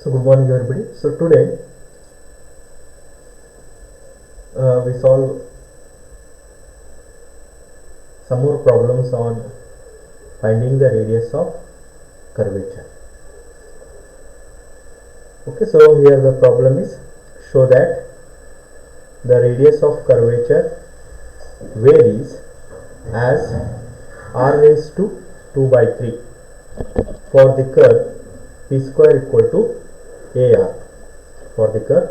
So good morning everybody. So today we solve some more problems on finding the radius of curvature. Okay, so here the problem is show that the radius of curvature varies as r raised to 2 by 3 for the curve p square equal to ar, for the curve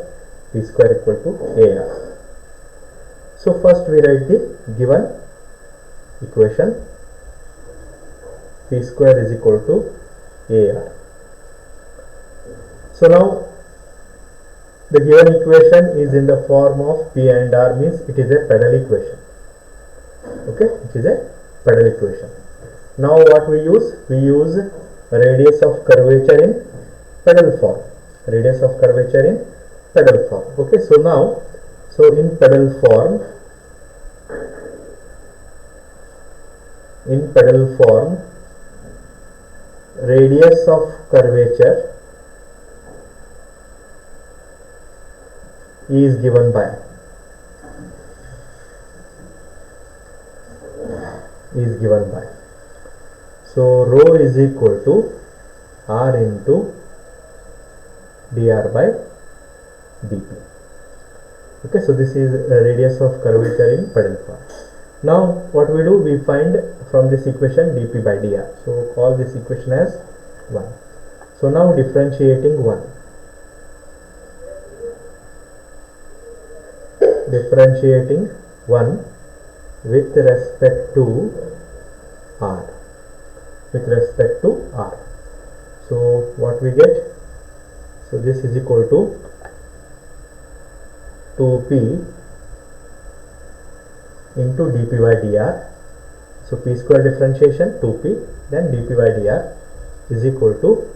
p square equal to ar. So first we write the given equation p square is equal to ar. So now the given equation is in the form of p and r, means it is a pedal equation. Okay, it is a pedal equation. Now what we use? We use radius of curvature in pedal form. Radius of curvature in pedal form. Okay, so now, so in pedal form, radius of curvature is given by so rho is equal to r into dr by dp. Okay, so this is a radius of curvature in pedal form. Now what we do, we find from this equation dp by dr. So call this equation as 1. So now differentiating 1 with respect to r. So what we get? So this is equal to 2p into dp by dr. So p square differentiation 2p, then dp by dr is equal to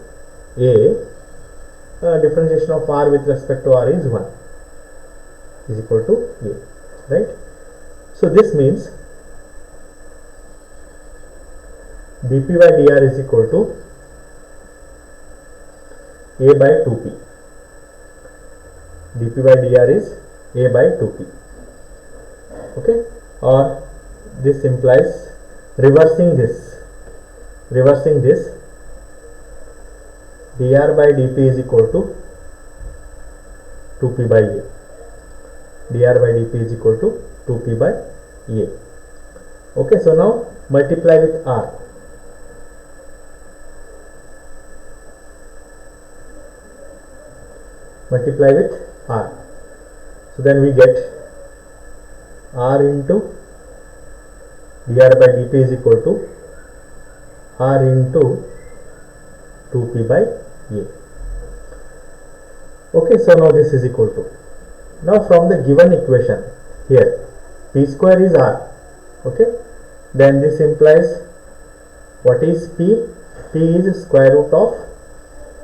a differentiation of r with respect to r is 1, is equal to a, right? So this means dp by dr is equal to a by 2p. dp by dr is a by 2p. Okay, or this implies reversing this dr by dp is equal to 2p by a. dr by dp is equal to 2p by a. Okay, so now multiply with r. So then we get r into dr by dp is equal to r into 2p by a. Okay, so now this is equal to, now from the given equation here p square is r. Okay, then this implies what is p? P is square root of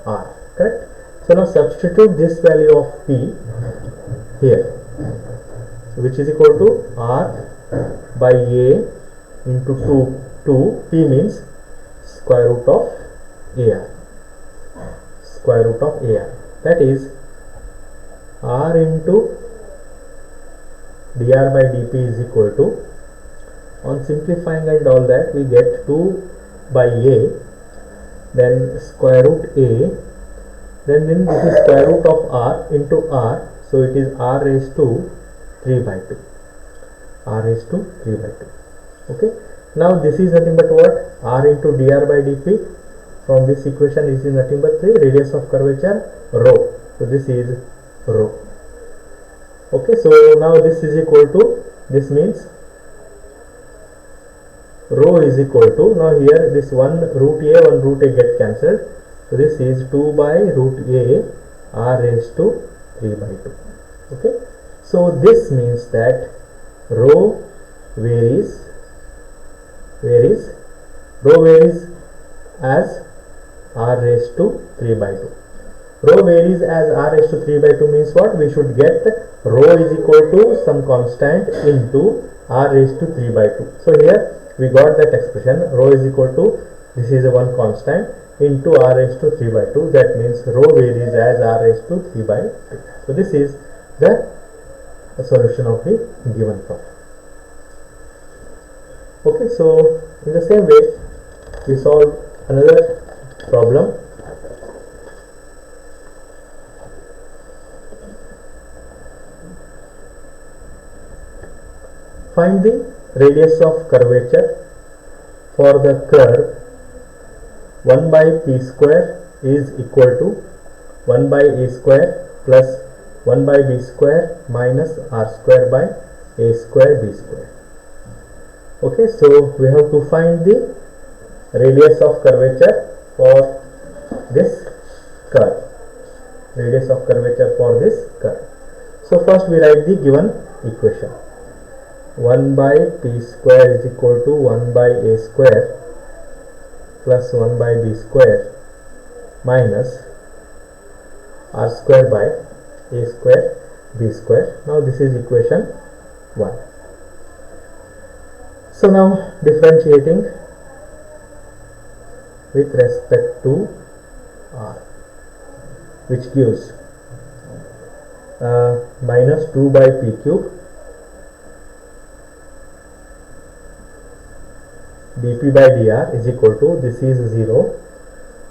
r, correct? So now substitute this value of p here, so which is equal to r by a into 2 p means square root of ar, that is r into dr by dp is equal to, on simplifying and all that, we get 2 by a, then square root a, then this is square root of r into r, so it is r raised to 3 by 2. Okay, now this is nothing but what? R into dr by dp. From this equation is nothing but the radius of curvature rho. So this is rho. Okay, so now this is equal to, this means rho is equal to, now here this one root a get cancelled, so this is 2 by root a r raised to 3 by 2. Okay, so this means that rho varies as r raised to 3 by 2. Rho varies as r raised to 3 by 2 means what? We should get rho is equal to some constant into r raised to 3 by 2. So here we got that expression, rho is equal to, this is a one constant, into r raised to 3 by 2. That means rho varies as r raised to 3 by 2. So this is the solution of the given problem. Okay, so in the same way we solve another problem. Find the radius of curvature for the curve 1 by p square is equal to 1 by a square plus 1 by b square minus r square by a square b square. Okay, so we have to find the radius of curvature for this curve. Radius of curvature for this curve. So first we write the given equation. 1 by p square is equal to 1 by a square plus 1 by b square minus r square by a square b square. Now this is equation 1. So now differentiating with respect to r, which gives minus 2 by p cube dp by dr is equal to, this is 0,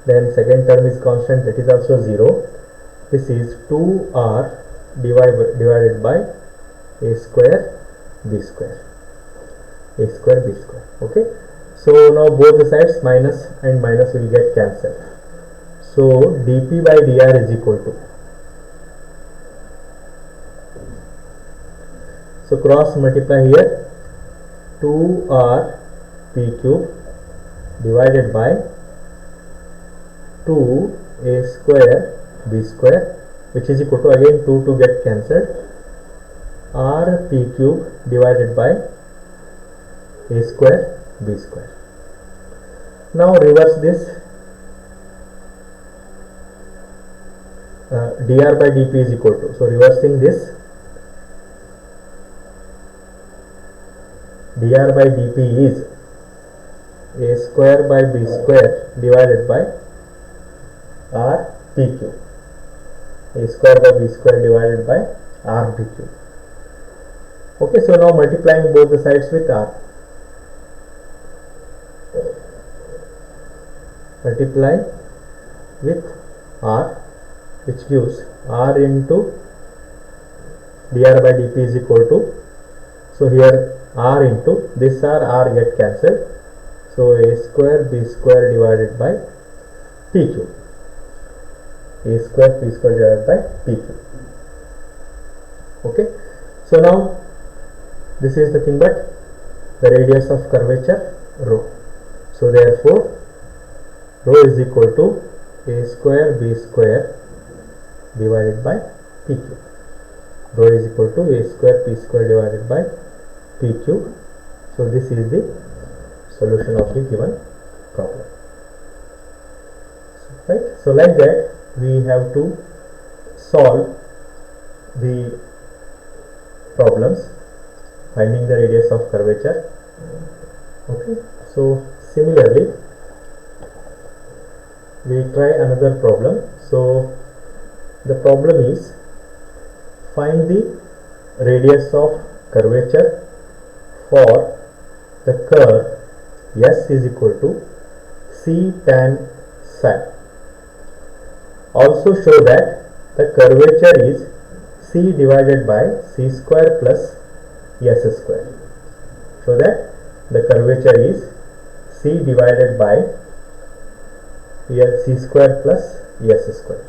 then second term is constant, that is also 0. This is 2r divided by a square b square, a square b square. Okay, so now both the sides minus and minus will get cancelled. So dp by dr is equal to, so cross multiply here, 2r p cube divided by 2 a square b square, which is equal to, again 2 to get cancelled, r p cube divided by a square b square. Now reverse this, dr by dp is equal to, so reversing this, dr by dp is a square by b square divided by r p cube, a square by b square divided by r p cube. Okay, so now multiplying both the sides with r, multiply with r, which gives r into dr by dp is equal to, so here r into this r get cancelled, so a square b square divided by p cube, a square p square divided by p cube. Okay, so now this is the thing, but the radius of curvature rho. So therefore rho is equal to a square b square divided by p cube. Rho is equal to a square p square divided by p cube. So this is the solution of the given problem. Right? So like that we have to solve the problems finding the radius of curvature. Okay, so similarly we try another problem. So the problem is, find the radius of curvature for the curve S is equal to c tan psi. Also show that the curvature is c divided by c square plus s square. So that the curvature is c divided by c square plus s square.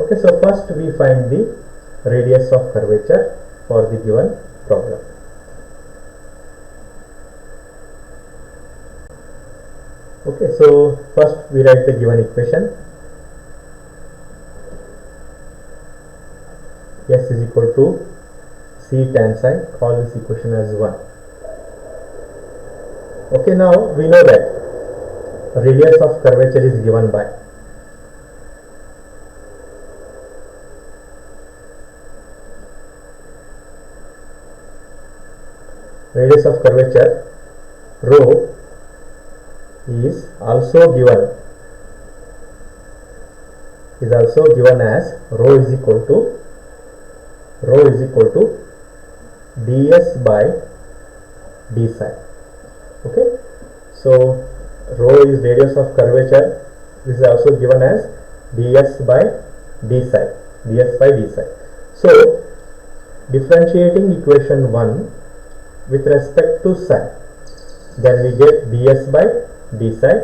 Okay, so first we find the radius of curvature for the given problem. Okay, so first we write the given equation. S is equal to c tan psi, call this equation as 1. Okay, now we know that radius of curvature is given by radius of curvature rho is also given is also given as rho is equal to ds by d psi. Okay, so rho is radius of curvature. This is also given as ds by d psi. So differentiating equation 1 with respect to psi, then we get ds by d psi,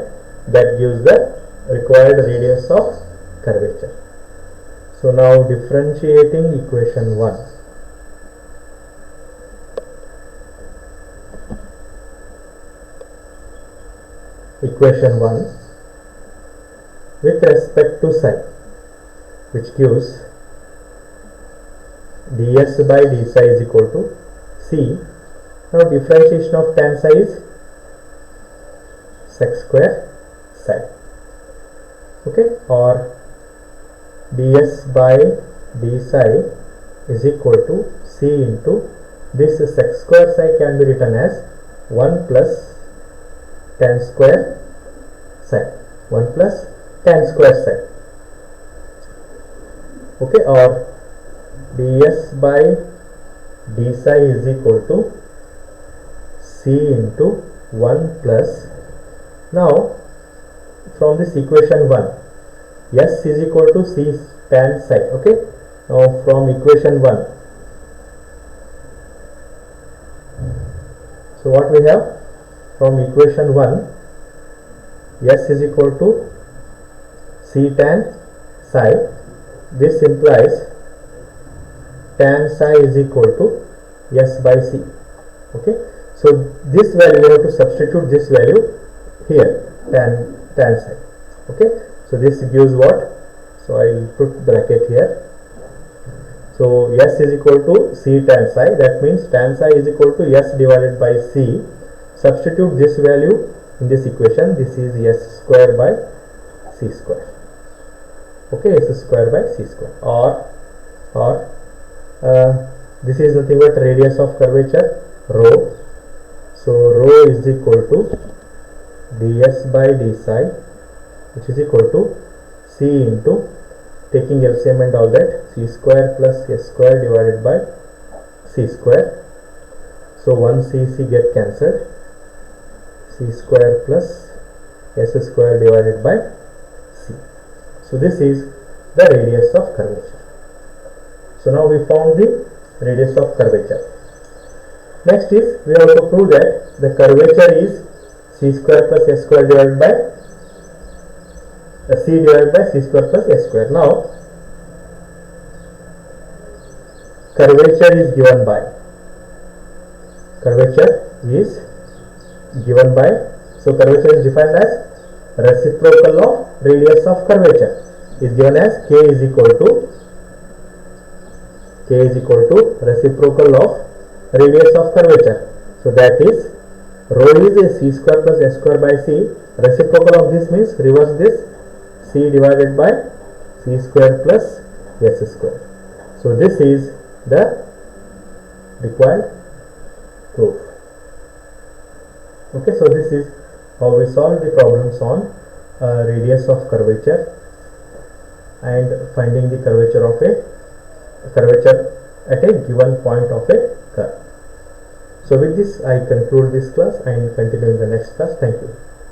that gives the required radius of curvature. So now differentiating equation 1. Equation 1 with respect to psi, which gives ds by d psi is equal to c. Now differentiation of tan psi is sec square psi. Okay, or ds by d psi is equal to c into this sec square psi can be written as 1 plus tan square psi. 1 plus tan square psi. Okay, or ds by d psi is equal to c into 1 plus. Now from this equation 1, s is equal to c tan psi. Okay, now from equation 1, so what we have from equation 1, s is equal to c tan psi. This implies tan psi is equal to s by c. Okay, so this value we have to substitute this value here, tan psi. Okay, so this gives what? So I will put bracket here. So s is equal to c tan psi, that means tan psi is equal to s divided by c. Substitute this value in this equation. This is s square by c square. Okay, s square by c square, or this is nothing but radius of curvature, rho. So rho is equal to ds by d psi, which is equal to c into, taking LCM and all that, c square plus s square divided by c square. So 1 c get cancelled, c square plus s square divided by c. So this is the radius of curvature. So now we found the radius of curvature. Next is, we have to prove that the curvature is c square plus s square divided by c divided by c square plus s square. Now curvature is given by, so curvature is defined as reciprocal of radius of curvature, is given as k is equal to reciprocal of radius of curvature. So that is, rho is a c square plus s square by c. Reciprocal of this means reverse this, c divided by c square plus s square. So this is the required proof. Okay, so this is how we solve the problems on radius of curvature and finding the curvature at a given point of a curve. So with this I conclude this class and continue in the next class. Thank you.